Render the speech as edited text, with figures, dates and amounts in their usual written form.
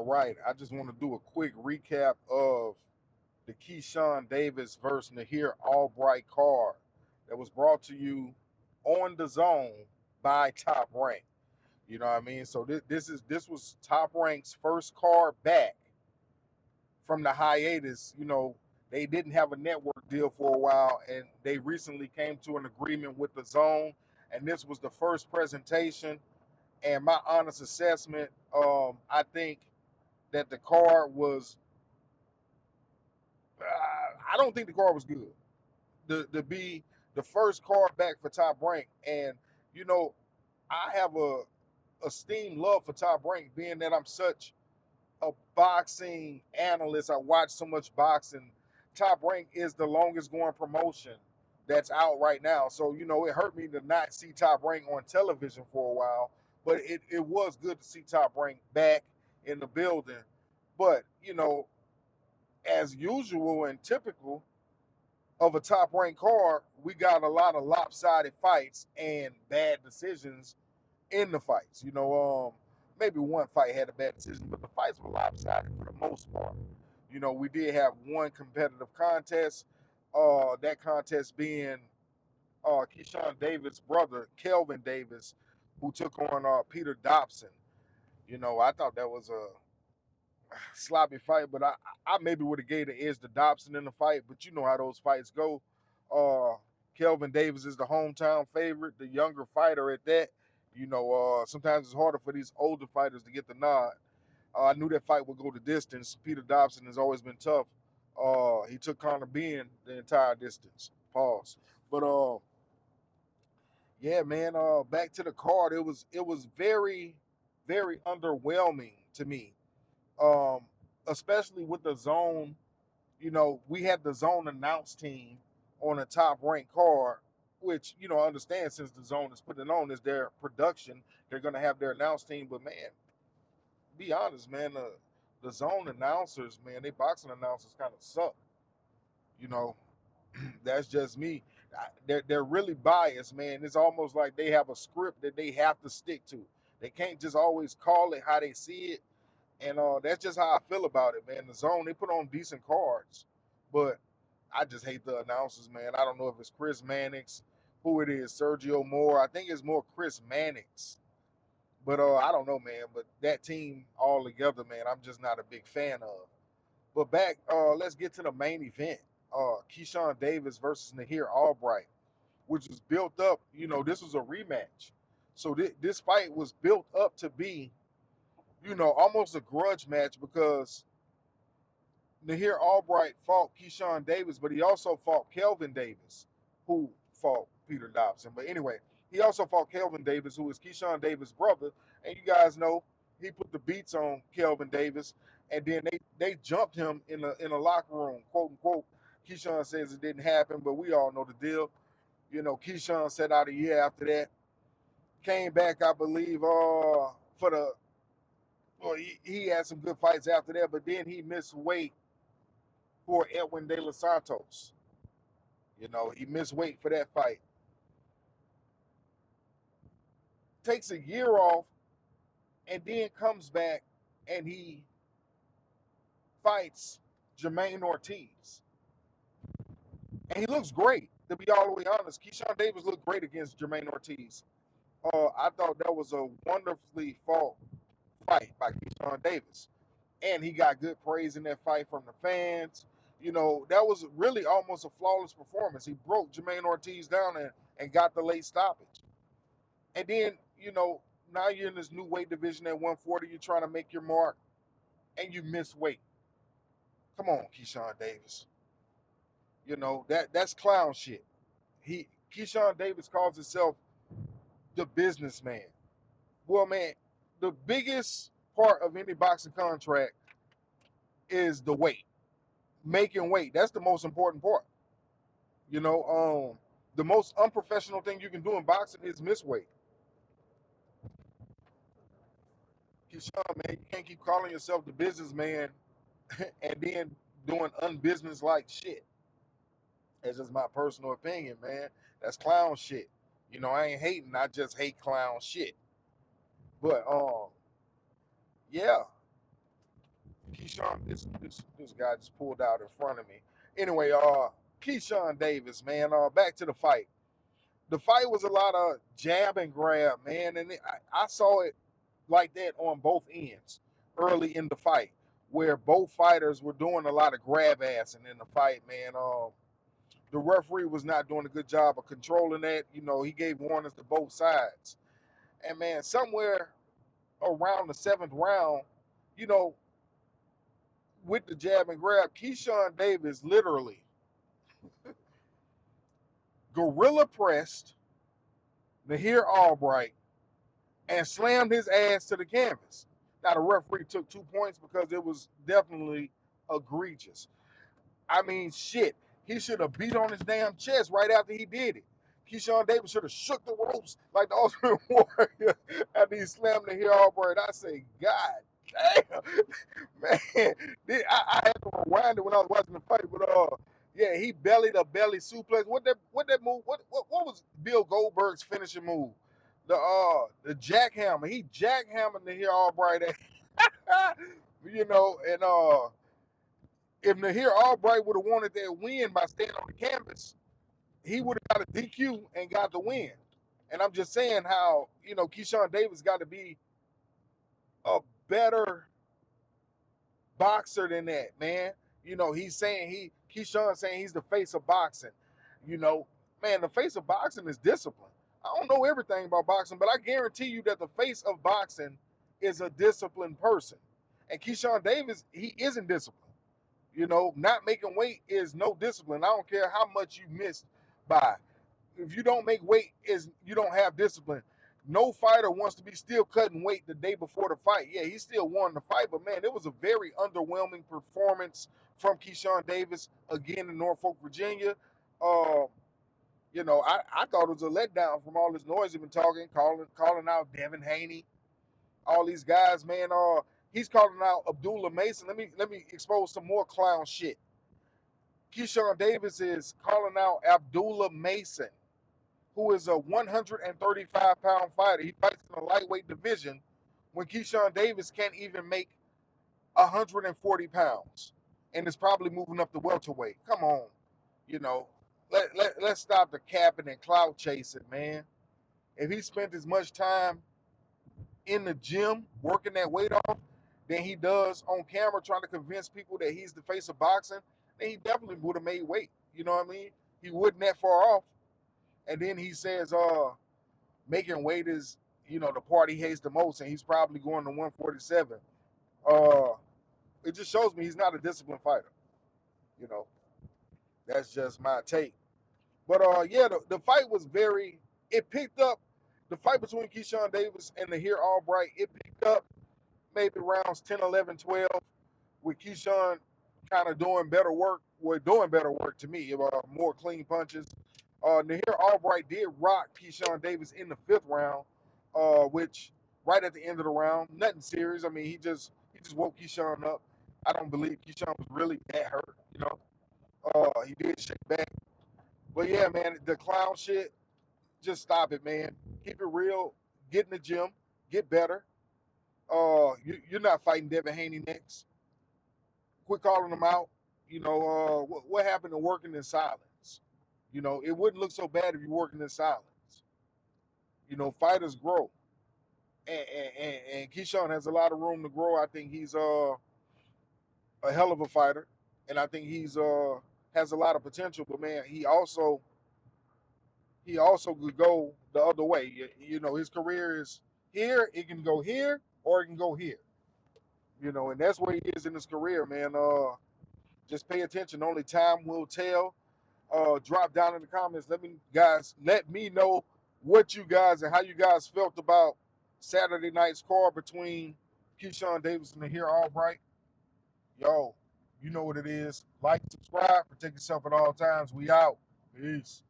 All right, I just want to do a quick recap of the Keyshawn Davis versus Nahir Albright card that was brought to you on the zone by Top Rank. You know what I mean? So this was Top Rank's first card back from the hiatus. They didn't have a network deal for a while, and they recently came to an agreement with the zone, and this was the first presentation. And my honest assessment, I think that the card was. I don't think the card was good. To be the first card back for Top Rank, and you know, I have a esteemed love for Top Rank, being that I'm such a boxing analyst. I watch so much boxing. Top Rank is the longest going promotion that's out right now. So, it hurt me to not see Top Rank on television for a while. But it was good to see Top Rank back in the building. But, as usual and typical of a Top Rank card, we got a lot of lopsided fights and bad decisions in the fights. Maybe one fight had a bad decision, but the fights were lopsided for the most part. We did have one competitive contest. That contest being Keyshawn Davis' brother, Kelvin Davis, who took on Peter Dobson. I thought that was a sloppy fight, but I maybe would have gave the edge to Dobson in the fight, but you know how those fights go. Uh, Kelvin Davis is the hometown favorite, the younger fighter at that. Sometimes it's harder for these older fighters to get the nod. I knew that fight would go the distance. Peter Dobson has always been tough. He took Conor Benn the entire distance. Pause. But yeah, man. Back to the card. It was very, very underwhelming to me. Um, Especially with the zone. We had the zone announce team on a top ranked card, which I understand, since the zone is putting on is their production. They're gonna have their announce team, but man, be honest, man. The zone announcers, man, they boxing announcers kind of suck. You know, that's just me. They're really biased, man. It's almost like they have a script that they have to stick to. They can't just always call it how they see it, and that's just how I feel about it, man. The zone, they put on decent cards, but I just hate the announcers, man. I don't know if it's Chris Mannix, who it is, Sergio Moore. I think it's more Chris Mannix. But I don't know, man. But that team all together, man, I'm just not a big fan of. But back, let's get to the main event. Keyshawn Davis versus Nahir Albright, which was built up. This was a rematch. So this fight was built up to be, almost a grudge match, because Nahir Albright fought Keyshawn Davis, but he also fought Kelvin Davis, who fought Peter Dobson. But anyway, he also fought Kelvin Davis, who is Keyshawn Davis' brother. And you guys know he put the beats on Kelvin Davis, and then they jumped him in a locker room, quote unquote. Keyshawn says it didn't happen, but we all know the deal. Keyshawn sat out a year after that, came back, I believe, for the. Well, he had some good fights after that, but then he missed weight for Edwin De Los Santos. He missed weight for that fight. Takes a year off, and then comes back and he fights Jermaine Ortiz. And he looks great, to be all the way honest. Keyshawn Davis looked great against Jermaine Ortiz. I thought that was a wonderfully fought fight by Keyshawn Davis. And he got good praise in that fight from the fans. That was really almost a flawless performance. He broke Jermaine Ortiz down and got the late stoppage. And then, now you're in this new weight division at 140. You're trying to make your mark, and you miss weight. Come on, Keyshawn Davis. That's clown shit. Keyshawn Davis calls himself the businessman. Well, man, the biggest part of any boxing contract is the weight. Making weight. That's the most important part. The most unprofessional thing you can do in boxing is miss weight. Keyshawn, man, you can't keep calling yourself the businessman and then doing unbusiness-like shit. That's just my personal opinion, man. That's clown shit. I ain't hating. I just hate clown shit. But yeah, Keyshawn, this guy just pulled out in front of me. Anyway, Keyshawn Davis, man. Back to the fight. The fight was a lot of jab and grab, man, and I saw it like that on both ends early in the fight, where both fighters were doing a lot of grab assing in the fight, man. The referee was not doing a good job of controlling that. You know, he gave warnings to both sides. And man, somewhere around the seventh round, you know, with the jab and grab, Keyshawn Davis literally gorilla pressed Nahir Albright and slammed his ass to the canvas. Now, the referee took 2 points because it was definitely egregious. I mean, shit. He should have beat on his damn chest right after he did it. Keyshawn Davis should have shook the ropes like the Ultimate Warrior after he slammed Nahir Albright. I say, God damn, man. I had to rewind it when I was watching the fight, but yeah, he bellied a belly suplex. What that move? What was Bill Goldberg's finishing move? The jackhammer. He jackhammered Nahir Albright. You know, and if Nahir Albright would have wanted that win by staying on the canvas, he would have got a DQ and got the win. And I'm just saying how, you know, Keyshawn Davis got to be a better boxer than that, man. You know, Keyshawn saying he's the face of boxing. You know, man, the face of boxing is discipline. I don't know everything about boxing, but I guarantee you that the face of boxing is a disciplined person. And Keyshawn Davis, he isn't disciplined. You know, not making weight is no discipline. I don't care how much you missed by. If you don't make weight, you don't have discipline. No fighter wants to be still cutting weight the day before the fight. Yeah, he still won the fight, but man, it was a very underwhelming performance from Keyshawn Davis again in Norfolk, Virginia. You know, I thought it was a letdown from all this noise he's been talking, calling out Devin Haney, all these guys, man. He's calling out Abdullah Mason. Let me expose some more clown shit. Keyshawn Davis is calling out Abdullah Mason, who is a 135-pound fighter. He fights in the lightweight division when Keyshawn Davis can't even make 140 pounds and is probably moving up to welterweight. Come on. You know, let's stop the capping and clout chasing, man. If he spent as much time in the gym working that weight off than he does on camera trying to convince people that he's the face of boxing, then he definitely would have made weight. You know what I mean? He wasn't that far off. And then he says, making weight is, you know, the part he hates the most, and he's probably going to 147. It just shows me he's not a disciplined fighter. You know, that's just my take. But yeah, the fight was it picked up, the fight between Keyshawn Davis and Nahir Albright, it picked up maybe rounds 10, 11, 12, with Keyshawn kind of doing better work. Well, doing better work to me, more clean punches. Nahir Albright did rock Keyshawn Davis in the fifth round, which right at the end of the round, nothing serious. I mean, he just woke Keyshawn up. I don't believe Keyshawn was really that hurt, you know. He did shake back. But yeah, man, the clown shit, just stop it, man. Keep it real. Get in the gym. Get better. You're not fighting Devin Haney next. Quit calling him out. You know, what happened to working in silence? You know, it wouldn't look so bad if you're working in silence. You know, fighters grow. And Keyshawn has a lot of room to grow. I think he's a hell of a fighter. And I think he's has a lot of potential. But man, he also could go the other way. You know, his career is here. It can go here or it can go here. You know, and that's where he is in his career, man. Just pay attention. Only time will tell. Drop down in the comments. Let me know what you guys and how you guys felt about Saturday night's card between Keyshawn Davis and Nahir Albright. Yo, you know what it is. Like, subscribe, protect yourself at all times. We out. Peace.